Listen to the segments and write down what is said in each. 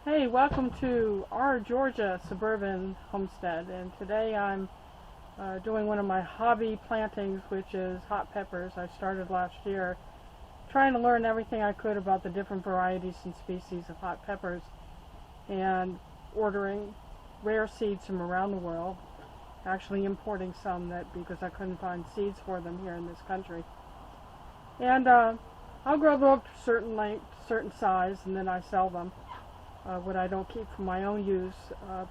Hey, welcome to our Georgia suburban homestead, and today I'm doing one of my hobby plantings, which is hot peppers. I started last year trying to learn everything I could about the different varieties and species of hot peppers and ordering rare seeds from around the world, actually importing some because I couldn't find seeds for them here in this country. And I'll grow them up to a certain length, certain size, and then I sell them. What I don't keep for my own use,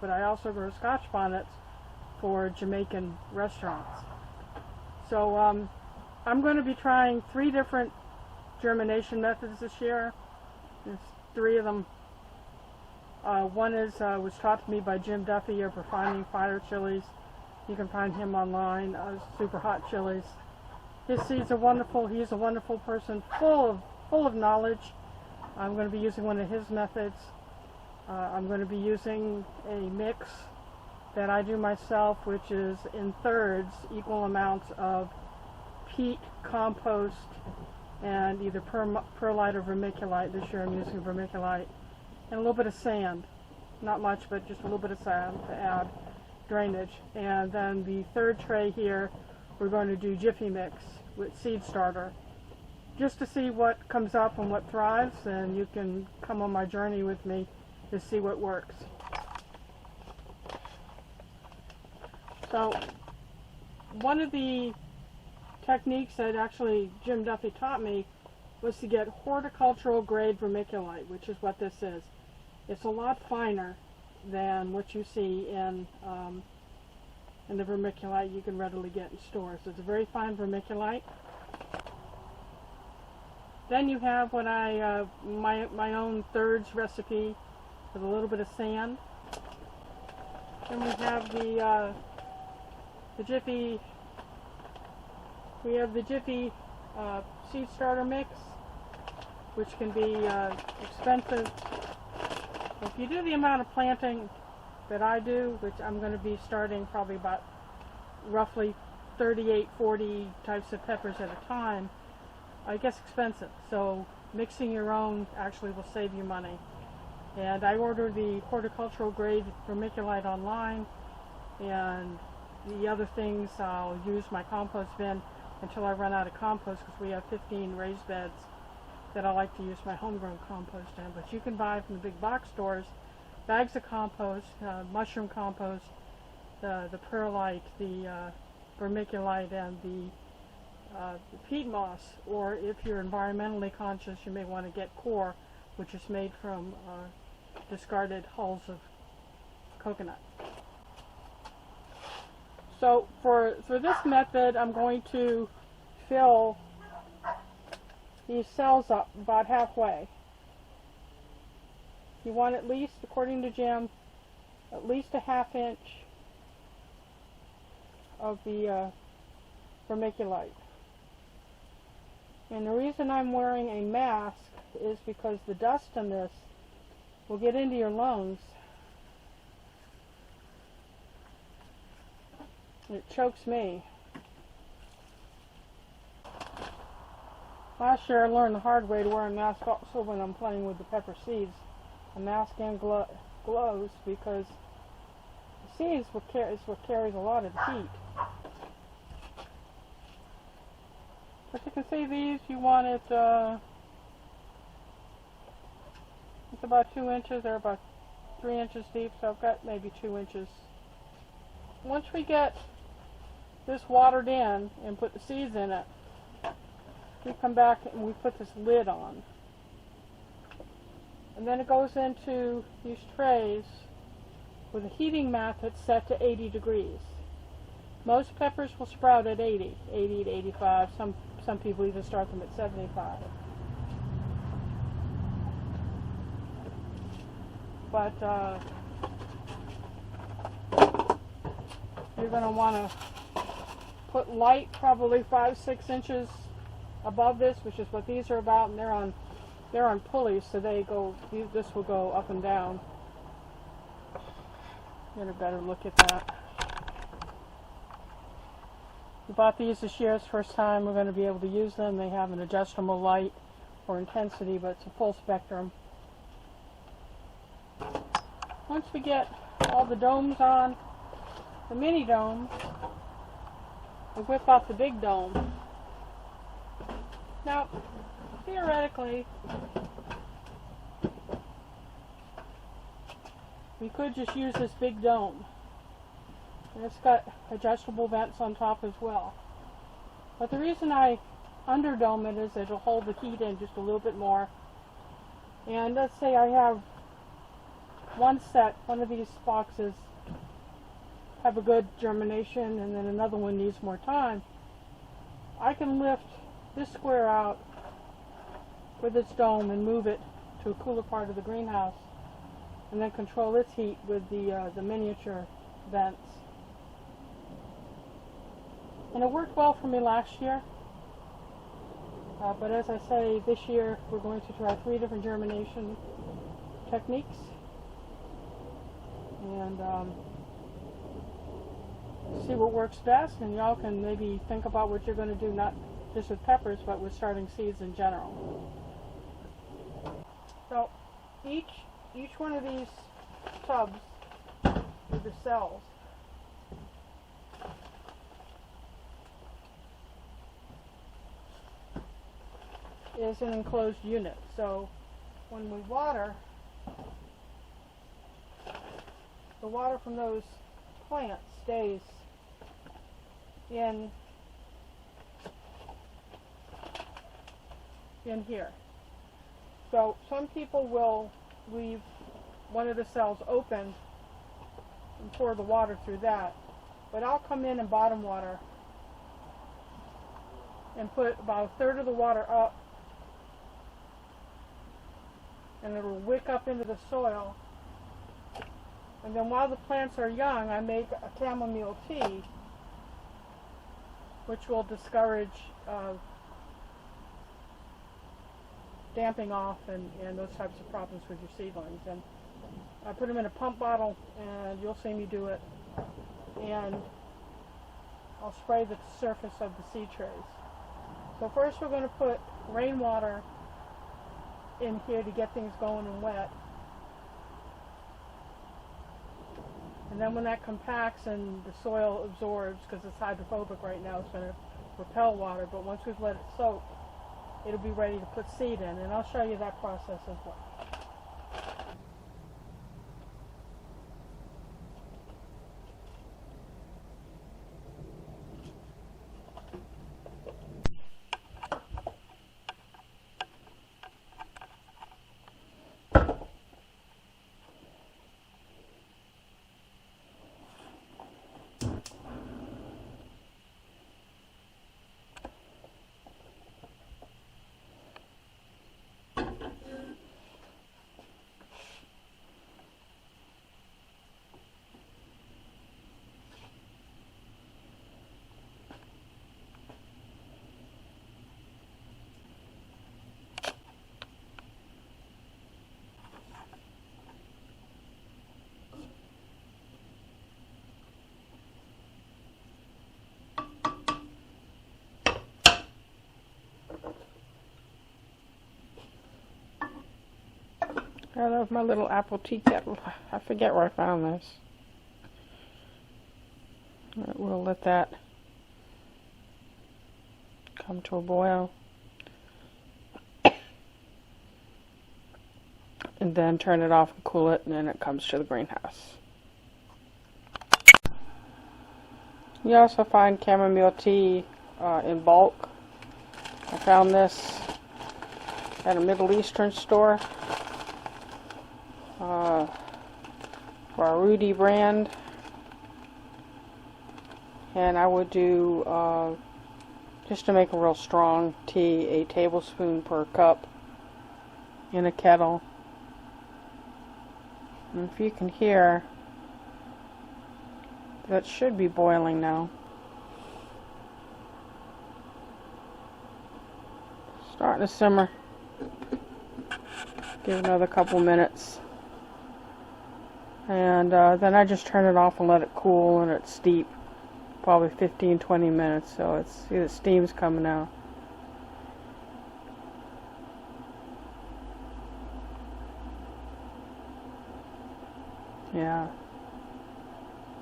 but I also grow Scotch bonnets for Jamaican restaurants. So I'm going to be trying 3 different germination methods this year. There's 3 of them. One was taught to me by Jim Duffy of Refining Fire Chilies. You can find him online, Super Hot Chilies. His seeds are wonderful. He's a wonderful person, full of knowledge. I'm going to be using one of his methods. I'm going to be using a mix that I do myself, which is in thirds, equal amounts of peat, compost, and either perlite or vermiculite. This year I'm using vermiculite. And a little bit of sand. Not much, but just a little bit of sand to add drainage. And then the third tray here, we're going to do Jiffy Mix with seed starter, just to see what comes up and what thrives, and you can come on my journey with me to see what works. So one of the techniques that actually Jim Duffy taught me was to get horticultural grade vermiculite, which is what this is. It's a lot finer than what you see in the vermiculite you can readily get in stores. It's a very fine vermiculite. Then you have what my own thirds recipe with a little bit of sand. Then we have the Jiffy. We have the Jiffy seed starter mix, which can be expensive. If you do the amount of planting that I do, which I'm going to be starting probably about roughly 38, 40 types of peppers at a time, it gets expensive. So mixing your own actually will save you money. And I ordered the horticultural grade vermiculite online, and the other things I'll use my compost bin until I run out of compost, because we have 15 raised beds that I like to use my homegrown compost in. But you can buy from the big box stores bags of compost, mushroom compost, the perlite, the vermiculite, and the peat moss. Or if you're environmentally conscious, you may want to get core, which is made from discarded hulls of coconut. So for this method, I'm going to fill these cells up about halfway. You want at least, according to Jim, at least a ½ inch of the vermiculite. And the reason I'm wearing a mask is because the dust in this will get into your lungs. It chokes me. Last year I learned the hard way to wear a mask also when I'm playing with the pepper seeds. A mask and gloves, because the seeds is what carries a lot of the heat. But you can see these, you want it, it's about 2 inches, they're about 3 inches deep, so I've got maybe 2 inches. Once we get this watered in and put the seeds in it, we come back and we put this lid on. And then it goes into these trays with a heating mat that's set to 80 degrees. Most peppers will sprout at 80 to 85. Some people even start them at 75. But you're going to want to put light probably 5-6 inches above this, which is what these are about, and they're on pulleys, so this will go up and down. Get a better look at that. We bought these this year. It's the first time we're going to be able to use them. They have an adjustable light or intensity, but it's a full spectrum. once we get all the domes on, the mini dome, we whip out the big dome. Now, theoretically, we could just use this big dome. And it's got adjustable vents on top as well. But the reason I underdome it is it'll hold the heat in just a little bit more. And let's say I have one of these boxes have a good germination and then another one needs more time. I can lift this square out with its dome and move it to a cooler part of the greenhouse and then control its heat with the miniature vents. And it worked well for me last year, but as I say, this year we're going to try 3 different germination techniques and see what works best, and y'all can maybe think about what you're going to do, not just with peppers, but with starting seeds in general. So each one of these tubs with the cells is an enclosed unit. So when we water, the water from those plants stays in here. So some people will leave one of the cells open and pour the water through that, but I'll come in and bottom water and put about 1/3 of the water up, and it will wick up into the soil. And then while the plants are young, I make a chamomile tea, which will discourage damping off and those types of problems with your seedlings. And I put them in a pump bottle, and you'll see me do it. And I'll spray the surface of the seed trays. So first we're going to put rainwater in here to get things going and wet. And then when that compacts and the soil absorbs, because it's hydrophobic right now, it's going to repel water, but once we've let it soak, it'll be ready to put seed in, and I'll show you that process as well. I love my little apple tea kettle. I forget where I found this. We'll let that come to a boil. And then turn it off and cool it, and then it comes to the greenhouse. You also find chamomile tea in bulk. I found this at a Middle Eastern store. For our Rudy brand, and I would do just to make a real strong tea, a tablespoon per cup in a kettle. And if you can hear, that should be boiling now. Starting to simmer. Give it another couple minutes. And then I just turn it off and let it cool, and it's steep, probably 15-20 minutes, so see the steam's coming out. Yeah.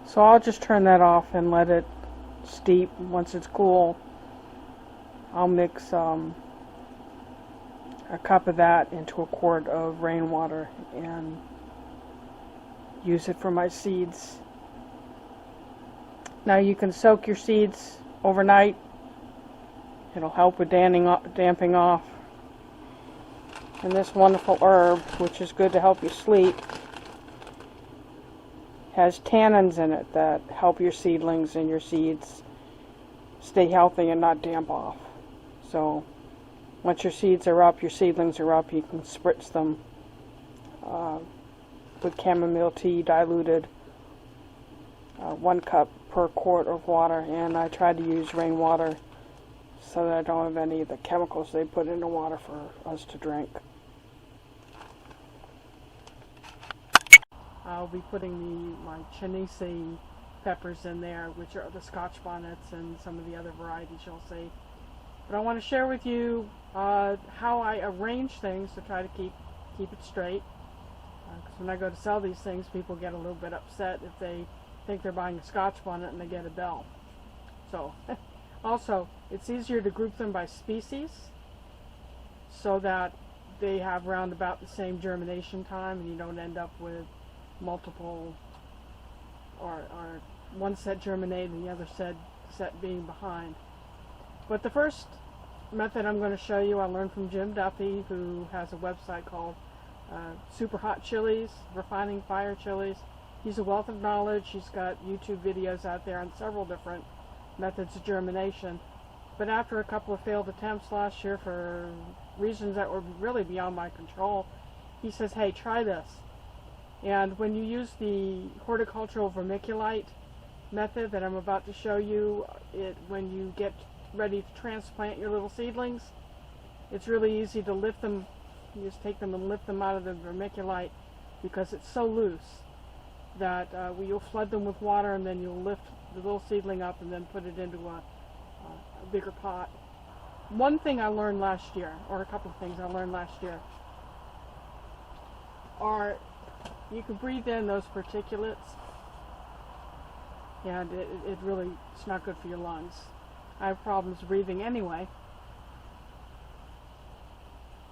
So I'll just turn that off and let it steep. Once it's cool, I'll mix a cup of that into a quart of rainwater and use it for my seeds. Now you can soak your seeds overnight. It'll help with damping off. And this wonderful herb, which is good to help you sleep, has tannins in it that help your seedlings and your seeds stay healthy and not damp off. So once your seeds are up, your seedlings are up, you can spritz them with chamomile tea diluted, 1 cup per quart of water. And I try to use rainwater so that I don't have any of the chemicals they put in the water for us to drink. I'll be putting my Chinese peppers in there, which are the Scotch bonnets and some of the other varieties you'll see. But I want to share with you how I arrange things to try to keep it straight. Because when I go to sell these things, people get a little bit upset if they think they're buying a Scotch bonnet and they get a bell. So, also, it's easier to group them by species so that they have round about the same germination time and you don't end up with multiple or one set germinated and the other set being behind. But the first method I'm going to show you I learned from Jim Duffy, who has a website called Super Hot Chilies, Refining Fire Chilies. He's a wealth of knowledge. He's got YouTube videos out there on several different methods of germination. But after a couple of failed attempts last year for reasons that were really beyond my control, he says, hey, try this. And when you use the horticultural vermiculite method that I'm about to show you, when you get ready to transplant your little seedlings, it's really easy to lift them. You just take them and lift them out of the vermiculite because it's so loose that you'll flood them with water and then you'll lift the little seedling up and then put it into a bigger pot. One thing I learned last year, or a couple of things I learned last year, are you can breathe in those particulates, and it's not good for your lungs. I have problems breathing anyway.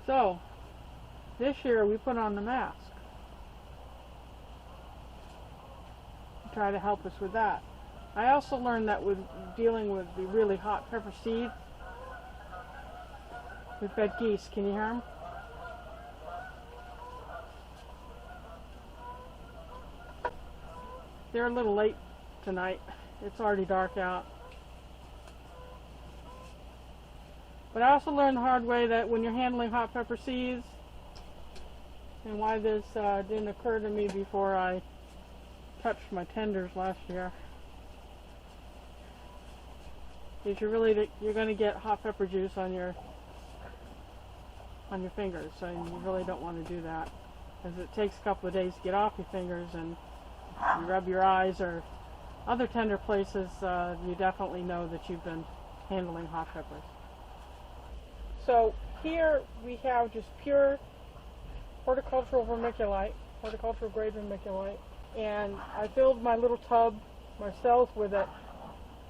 So, this year we put on the mask to try to help us with that. I also learned that with dealing with the really hot pepper seed, with bed geese, can you hear them? They're a little late tonight. It's already dark out. But I also learned the hard way that when you're handling hot pepper seeds, and why this didn't occur to me before I touched my tenders last year, is you're going to get hot pepper juice on your fingers, so you really don't want to do that, because it takes a couple of days to get off your fingers, and you rub your eyes or other tender places, you definitely know that you've been handling hot peppers. So here we have just pure horticultural vermiculite, horticultural grade vermiculite, and I filled my little tub myself with it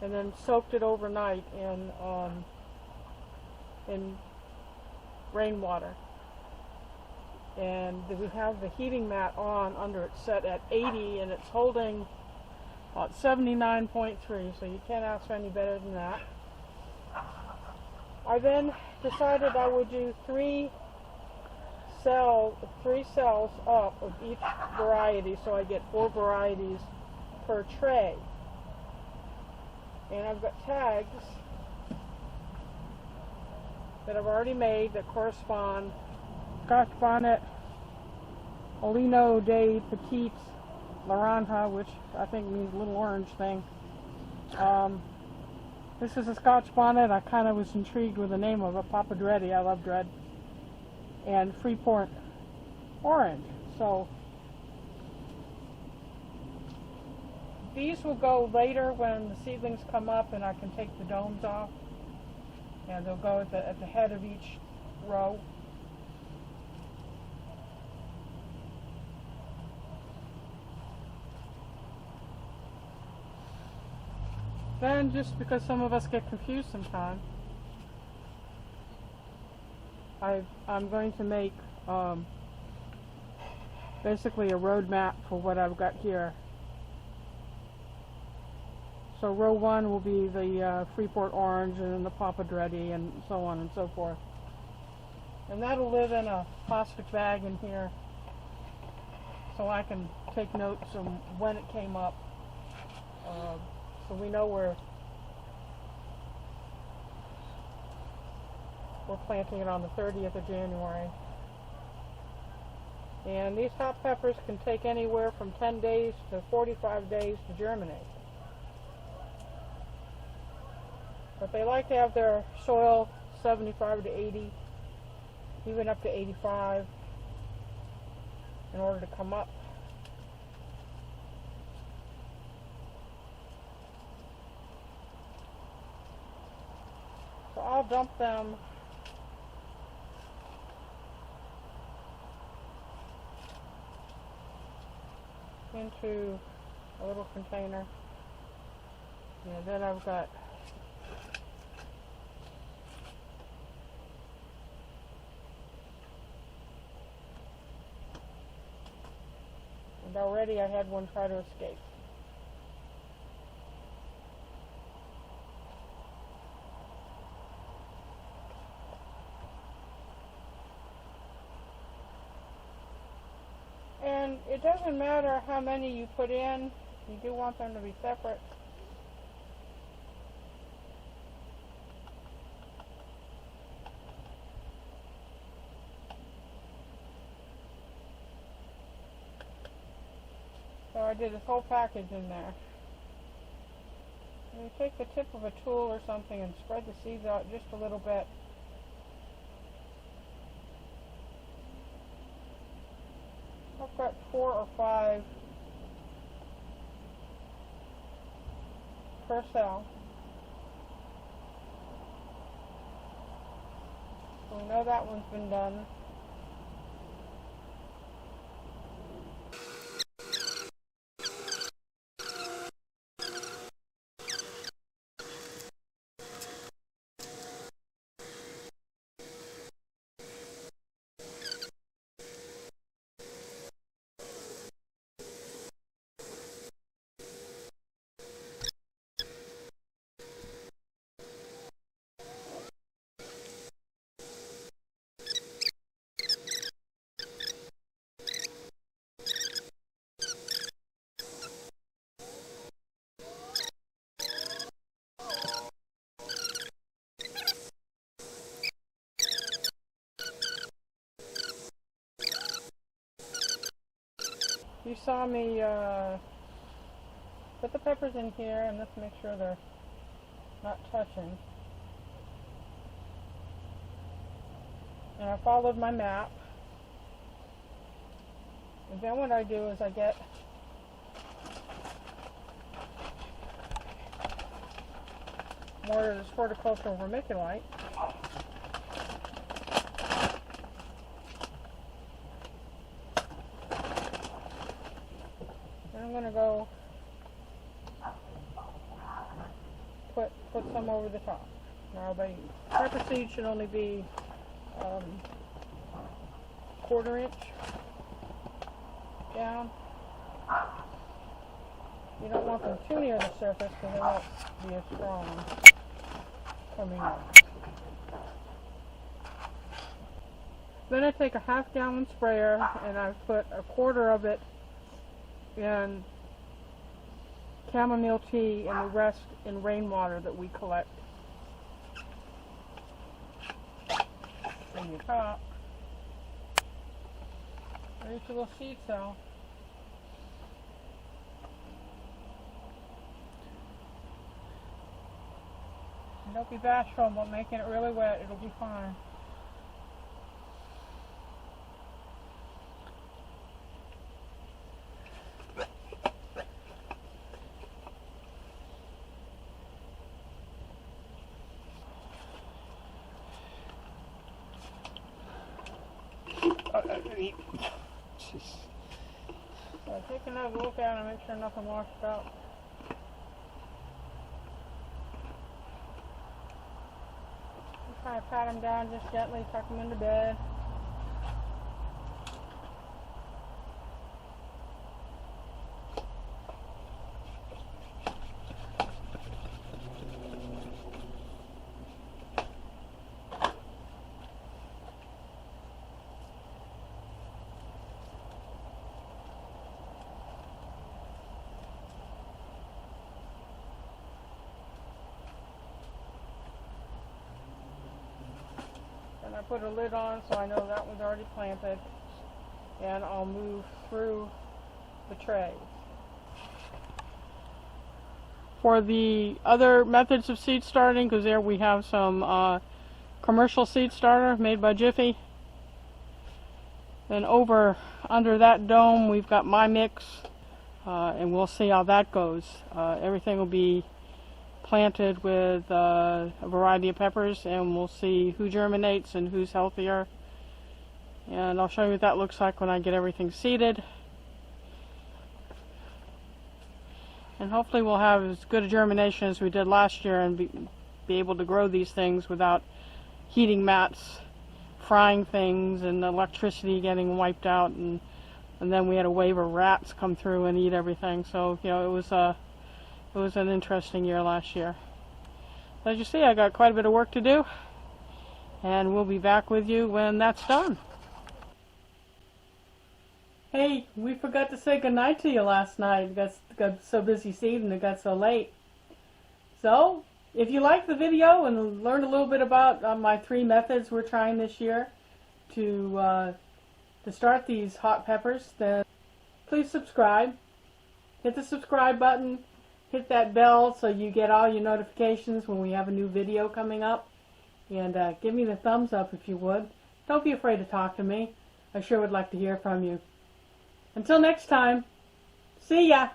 and then soaked it overnight in rainwater. And we have the heating mat on under it set at 80, and it's holding 79.3, so you can't ask for any better than that. I then decided I would do three cells up of each variety, so I get 4 varieties per tray. And I've got tags that I've already made that correspond. Scotch bonnet, Olino de Petite Laranja, which I think means little orange thing. This is a Scotch bonnet. I kind of was intrigued with the name of it, Papa Dreddy. I love Dred. And Freeport Orange. So these will go later when the seedlings come up and I can take the domes off. And they'll go at the head of each row. Then, just because some of us get confused sometimes, I'm going to make basically a road map for what I've got here. So row 1 will be the Freeport orange, and then the Papadretti, and so on and so forth. And that'll live in a plastic bag in here, so I can take notes on when it came up, so we know we're planting it on the 30th of January. And these hot peppers can take anywhere from 10 days to 45 days to germinate. But they like to have their soil 75 to 80, even up to 85, in order to come up. So I'll dump them into a little container. And then I've got already I had one try to escape. And it doesn't matter how many you put in, you do want them to be separate. So I did this whole package in there. And you take the tip of a tool or something and spread the seeds out just a little bit. I've got 4 or 5 per cell. So we know that one's been done. You saw me put the peppers in here, and let's make sure they're not touching. And I followed my map. And then what I do is I get more of this horticultural vermiculite. I'm going to go put some over the top. Now the pepper seed should only be 1/4 inch down. You don't want them too near the surface because they won't be as strong coming up. Then I take a 1/2 gallon sprayer and I put 1/4 of it in chamomile tea and the rest in rainwater that we collect. Then you top each little seed cell. And don't be bashful about making it really wet, it'll be fine. So take another look at it and make sure nothing washed out. Kind of pat them down just gently, tuck them into bed. And I put a lid on so I know that one's already planted. And I'll move through the trays. For the other methods of seed starting, because there we have some commercial seed starter made by Jiffy. Then over under that dome we've got my mix, and we'll see how that goes. Everything will be planted with a variety of peppers, and we'll see who germinates and who's healthier. And I'll show you what that looks like when I get everything seeded. And hopefully we'll have as good a germination as we did last year and be able to grow these things without heating mats frying things and electricity getting wiped out, and then we had a wave of rats come through and eat everything. So, you know, it was an interesting year last year. As you see, I got quite a bit of work to do, and we'll be back with you when that's done. Hey, we forgot to say goodnight to you last night. Got so busy seeding, it got so late. So, if you liked the video and learned a little bit about my 3 methods we're trying this year to start these hot peppers, then please subscribe. Hit the subscribe button. Hit that bell so you get all your notifications when we have a new video coming up. And give me the thumbs up if you would. Don't be afraid to talk to me. I sure would like to hear from you. Until next time, see ya!